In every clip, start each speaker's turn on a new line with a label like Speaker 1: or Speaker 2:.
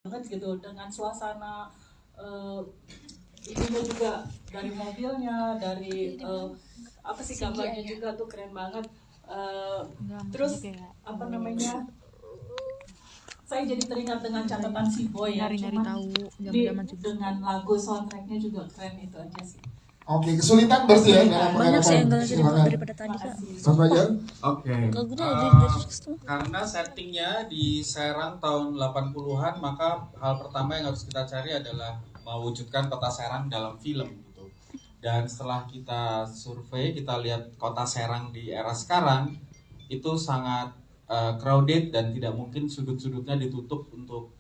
Speaker 1: banget gitu dengan suasana ininya juga dari mobilnya, dari apa sih gambarnya juga tuh keren banget. Terus apa namanya? Saya jadi teringat dengan catatan si Boy ya, cuman dengan lagu soundtracknya juga keren, itu aja sih.
Speaker 2: Oke, kesulitan berarti ya dalam
Speaker 3: banyak sih
Speaker 2: pengadaan.
Speaker 3: daripada tadi Kak.
Speaker 2: Mas Fajar?
Speaker 4: Oke. Karena settingnya di Serang tahun 80-an, maka hal pertama yang harus kita cari adalah mewujudkan kota Serang dalam film gitu. Dan setelah kita survei, kita lihat kota Serang di era sekarang itu sangat crowded dan tidak mungkin sudut-sudutnya ditutup untuk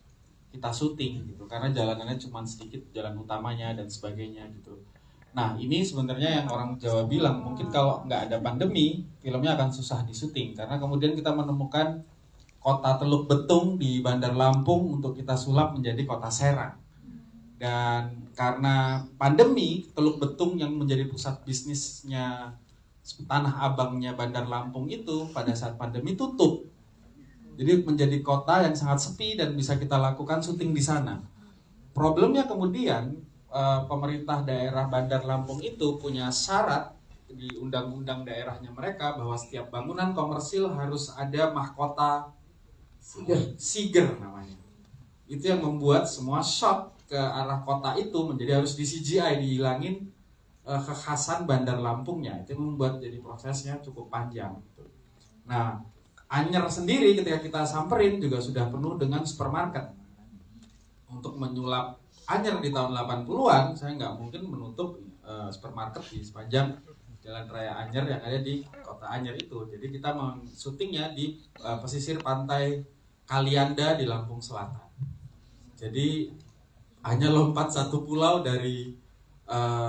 Speaker 4: kita syuting gitu, karena jalanannya cuma sedikit, jalan utamanya dan sebagainya gitu. Nah, ini sebenarnya yang orang Jawa bilang mungkin kalau nggak ada pandemi, filmnya akan susah disuting. Karena kemudian kita menemukan kota Teluk Betung di Bandar Lampung untuk kita sulap menjadi kota Serang. Dan karena pandemi, Teluk Betung yang menjadi pusat bisnisnya Tanah Abangnya Bandar Lampung itu pada saat pandemi tutup. Jadi menjadi kota yang sangat sepi dan bisa kita lakukan syuting di sana. Problemnya kemudian pemerintah daerah Bandar Lampung itu punya syarat di undang-undang daerahnya mereka bahwa setiap bangunan komersil harus ada mahkota siger namanya. Itu yang membuat semua shot ke arah kota itu menjadi harus di CGI, dihilangin kekhasan Bandar Lampungnya. Itu membuat jadi prosesnya cukup panjang. Nah, Anyer sendiri ketika kita samperin juga sudah penuh dengan supermarket. Untuk menyulap Anyer di tahun 80-an, saya nggak mungkin menutup supermarket di sepanjang Jalan Raya Anyer yang ada di kota Anyer itu. Jadi kita syutingnya di pesisir pantai Kalianda di Lampung Selatan. Jadi hanya lompat satu pulau dari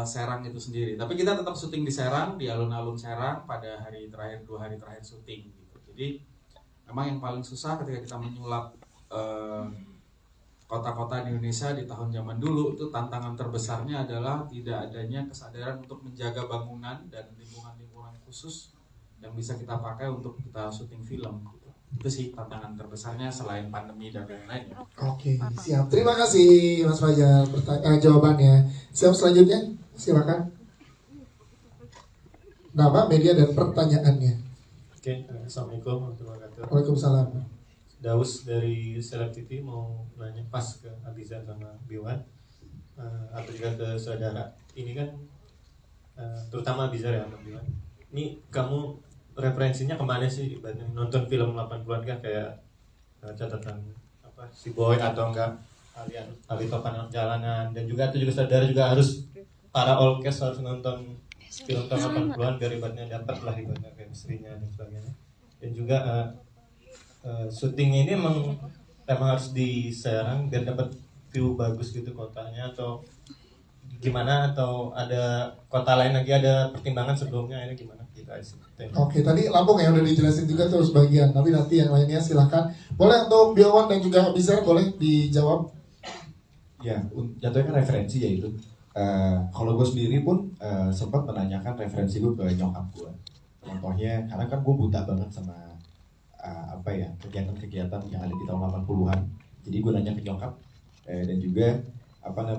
Speaker 4: Serang itu sendiri. Tapi kita tetap syuting di Serang, di alun-alun Serang pada hari terakhir, 2 hari terakhir syuting. Gitu. Jadi memang yang paling susah ketika kita menyulap kota-kota di Indonesia di tahun zaman dulu, itu tantangan terbesarnya adalah tidak adanya kesadaran untuk menjaga bangunan dan lingkungan-lingkungan khusus yang bisa kita pakai untuk kita syuting film. Itu sih tantangan terbesarnya selain pandemi dan lain-lain.
Speaker 2: Oke, siap. Terima kasih Mas Fajar jawabannya. Siap, selanjutnya silakan. Nama, media, dan pertanyaannya.
Speaker 5: Oke, Assalamualaikum warahmatullahi wabarakatuh.
Speaker 2: Waalaikumsalam.
Speaker 5: Daus dari Seleb TV mau nanya pas ke Abizar sama Biwan atau juga ke saudara. Ini kan terutama Abizar ya sama Biwan. Ini kamu referensinya kemana sih? Ibaratnya nonton film 80-an kah, kayak catatan apa si Boy atau enggak Ali Topan Jalanan, dan juga itu juga saudara juga harus para orkes harus nonton film tahun 80-an biar ibaratnya dapat lah ibaratnya chemistry-nya dan sebagainya. Dan juga syutingnya ini emang harus di Serang biar dapat view bagus gitu kotanya, atau gimana, atau ada kota lain lagi, ada pertimbangan sebelumnya, ini gimana kita sih?
Speaker 2: Oke, tadi Lampung ya udah dijelasin juga terus bagian, tapi nanti yang lainnya silahkan. Boleh untuk Biawan dan juga Abizar boleh dijawab.
Speaker 6: Ya, jatuhnya kan referensi ya itu. Kalau gue sendiri pun sempat menanyakan referensi gue ke nyokap gue. Contohnya, karena kan gue buta banget sama kegiatan-kegiatan yang ada di tahun 80-an. Jadi gue nanya ke nyokap dan juga apa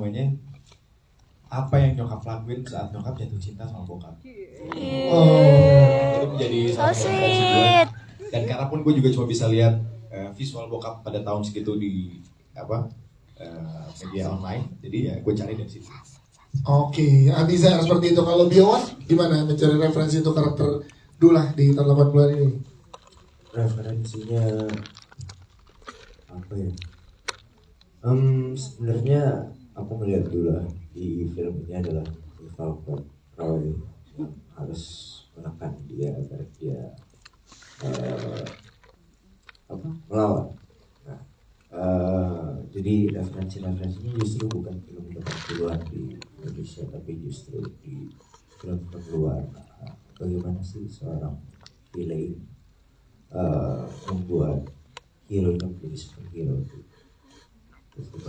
Speaker 6: yang nyokap lakuin saat nyokap jatuh cinta sama bokap. Itu menjadi salah satu referensi gue. Dan karena pun gue juga cuma bisa lihat visual bokap pada tahun segitu di media online, jadi ya gue cari dari situ.
Speaker 2: Oke, Abizar seperti itu. Kalau Biawan gimana mencari referensi untuk karakter Dullah di tahun 80-an ini?
Speaker 7: Referensinya apa ya? Sebenarnya aku melihat dulu di film ini adalah Valkor Roy yang harus menekan dia agar dia melawan. Nah, jadi referensinya justru bukan film 80-an di Indonesia, tapi justru di film luar. Nah, bagaimana sih seorang villain membuat hero yang menjadi superhero.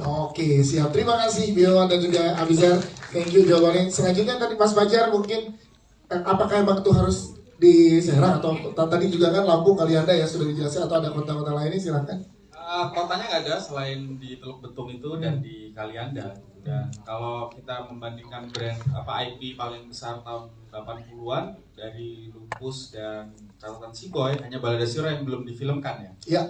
Speaker 2: Oke, siap. Terima kasih Biawan dan juga Abizar. Thank you jawabannya. Selanjutnya tadi Mas Fajar mungkin apakah emang itu harus di Serang atau tadi juga kan Lampung Kalianda ya sudah dijelaskan, atau ada kota-kota lainnya, silakan.
Speaker 4: Kotanya nggak ada selain di Teluk Betung itu dan di Kalianda. Dan kalau kita membandingkan brand IP paling besar tahun 80-an dari Lupus dan Catatan Si Boy, hanya Balada Siro yang belum difilmkan ya.
Speaker 2: Ya.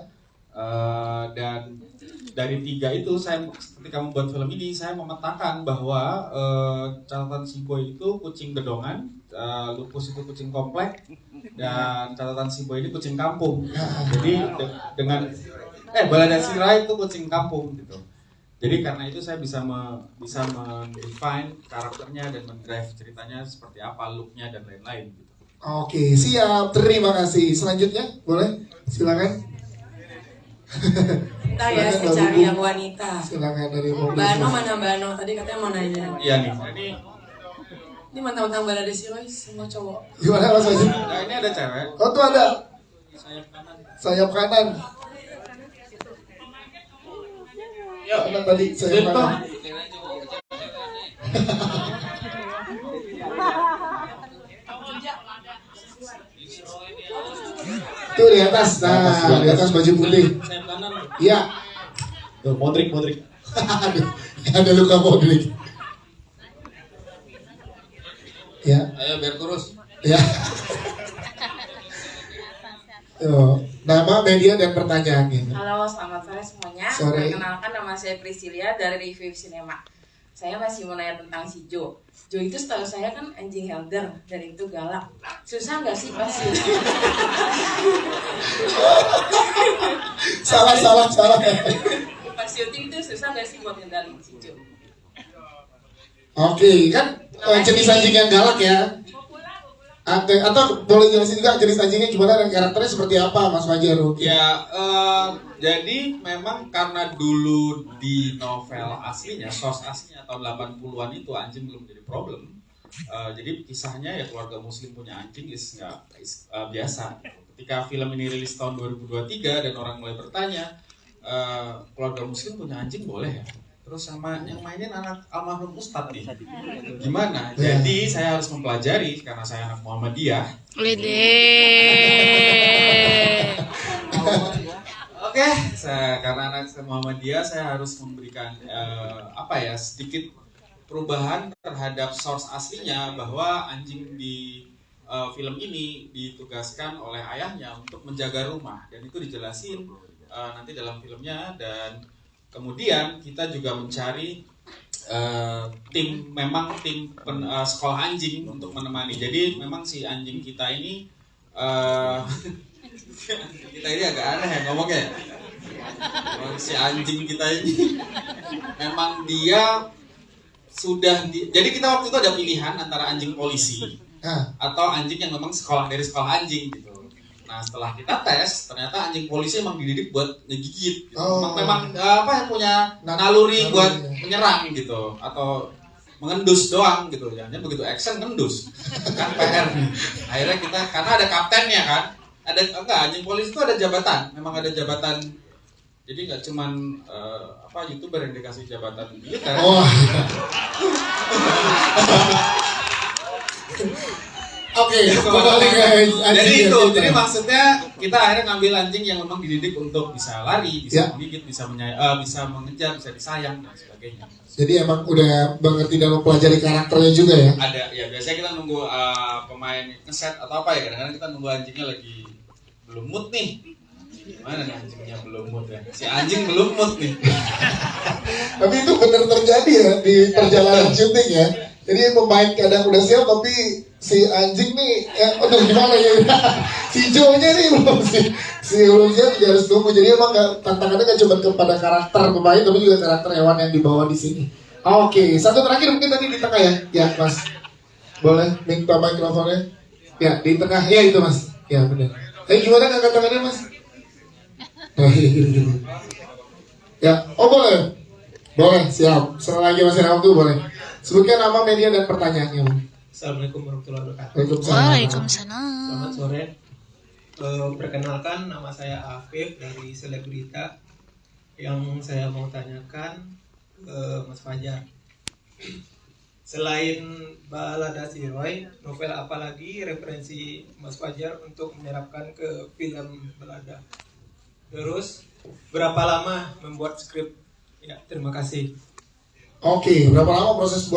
Speaker 4: Dan dari 3 itu saya ketika membuat film ini saya memetakan bahwa Catatan Si Boy itu kucing gedongan, Lupus itu kucing komplek, dan Catatan Si Boy ini kucing kampung. Jadi dengan Balada Siro itu kucing kampung gitu. Jadi karena itu saya bisa mendefine karakternya dan mendrive ceritanya seperti apa, looknya dan lain-lain gitu.
Speaker 2: Oke, siap. Terima kasih. Selanjutnya, boleh? Silakan.
Speaker 3: Entah ya, saya cari yang wanita.
Speaker 2: Silakan dari mobil.
Speaker 3: Bano mana Bano? Tadi katanya mau nanya.
Speaker 4: Iya nih,
Speaker 3: Ini mantan-mantan Balada Siro semua cowok.
Speaker 2: Gimana Mas Wajib?
Speaker 4: nah ini ada cewek.
Speaker 2: Oh tuh ada
Speaker 4: Sayap kanan.
Speaker 2: sayap kanan.
Speaker 4: Yuk,
Speaker 2: Mana tadi sayap kanan? Tuh di atas, nah di atas baju putih.
Speaker 4: sayap kanan.
Speaker 2: Iya.
Speaker 5: Tuh, Modric.
Speaker 2: Ada luka Modric. Ya,
Speaker 4: Ayo biar kurus.
Speaker 2: ya. Tuh, nama, media dan pertanyaannya.
Speaker 3: Halo, selamat sore semuanya.
Speaker 2: Sore.
Speaker 3: Perkenalkan, nama saya Priscilia dari Review Cinema. Saya masih mau nanya tentang si Jo. Jo itu setahu saya kan anjing helder dan itu galak. Susah nggak sih pas
Speaker 2: Salah.
Speaker 3: pas syuting itu susah nggak sih buat ngendalin si Jo?
Speaker 2: Oke, kan jenis anjing yang galak ya. Atau boleh jelasin juga jenis anjingnya gimana dan karakternya seperti apa, Mas Fajar?
Speaker 4: Ya, jadi memang karena dulu di novel aslinya, source aslinya tahun 80-an itu anjing belum jadi problem. Jadi kisahnya ya keluarga muslim punya anjing biasa. Ketika film ini rilis tahun 2023 dan orang mulai bertanya, keluarga muslim punya anjing boleh ya? Terus sama yang mainin anak almarhum Ustadz nih, gimana? Jadi saya harus mempelajari karena saya anak Muhammadiyah. Oke, karena anak Muhammadiyah saya harus memberikan sedikit perubahan terhadap source aslinya, bahwa anjing di film ini ditugaskan oleh ayahnya untuk menjaga rumah, dan itu dijelasin nanti dalam filmnya. Dan kemudian kita juga mencari tim sekolah anjing untuk menemani. Jadi memang si anjing kita ini kita ini agak aneh ya ngomongnya. Si anjing kita ini memang dia jadi kita waktu itu ada pilihan antara anjing polisi atau anjing yang memang dari sekolah anjing gitu. Nah setelah kita tes, ternyata anjing polisi emang dididik buat ngegigit gitu. Memang yang punya naluri buat menyerang gitu, atau mengendus doang gitu. Jangan begitu action ngendus kan PR. Akhirnya kita, karena ada kaptennya kan, anjing polisi itu ada jabatan, memang ada jabatan. Jadi nggak cuman YouTuber yang dikasih jabatan militer.
Speaker 2: Oke,
Speaker 4: jadi maksudnya kita akhirnya ngambil anjing yang memang dididik untuk bisa lari, bisa menggigit, bisa mengejar, bisa disayang dan sebagainya.
Speaker 2: Jadi emang udah mengerti dan mempelajari karakternya juga ya?
Speaker 4: Ada, ya biasanya kita nunggu pemain ngeset atau apa ya, kadang-kadang kita nunggu anjingnya lagi belum mood nih. Gimana nih anjingnya belum mood ya? Si anjing belum mood nih.
Speaker 2: Tapi itu benar terjadi ya di perjalanan syuting ya. Jadi pemain kadang udah siap tapi si anjing nih, gimana ya? Si Jo-nya nih belum si Ulungnya juga harus tunggu. Jadi emang tantangannya gak cuma kepada karakter pemain, tapi juga karakter hewan yang dibawa di sini. Oke, satu terakhir mungkin tadi di tengah ya, ya Mas. Boleh minta mikrofonnya? Ya di tengah, ya itu Mas. Ya benar. Gimana angkat tangannya Mas? Ya, boleh. Boleh, siap. Selagi masih ada waktu boleh. Sebutkan nama, media, dan pertanyaannya.
Speaker 8: Assalamualaikum warahmatullahi wabarakatuh.
Speaker 2: Waalaikumsalam.
Speaker 8: Selamat sore. Perkenalkan, nama saya Afif dari Selebrita. Yang saya mau tanyakan ke Mas Fajar, selain Balada Siroy, novel apa lagi referensi Mas Fajar untuk menyerapkan ke film Balada? Terus berapa lama membuat skrip? Ya, terima kasih.
Speaker 2: Oke, berapa lama proses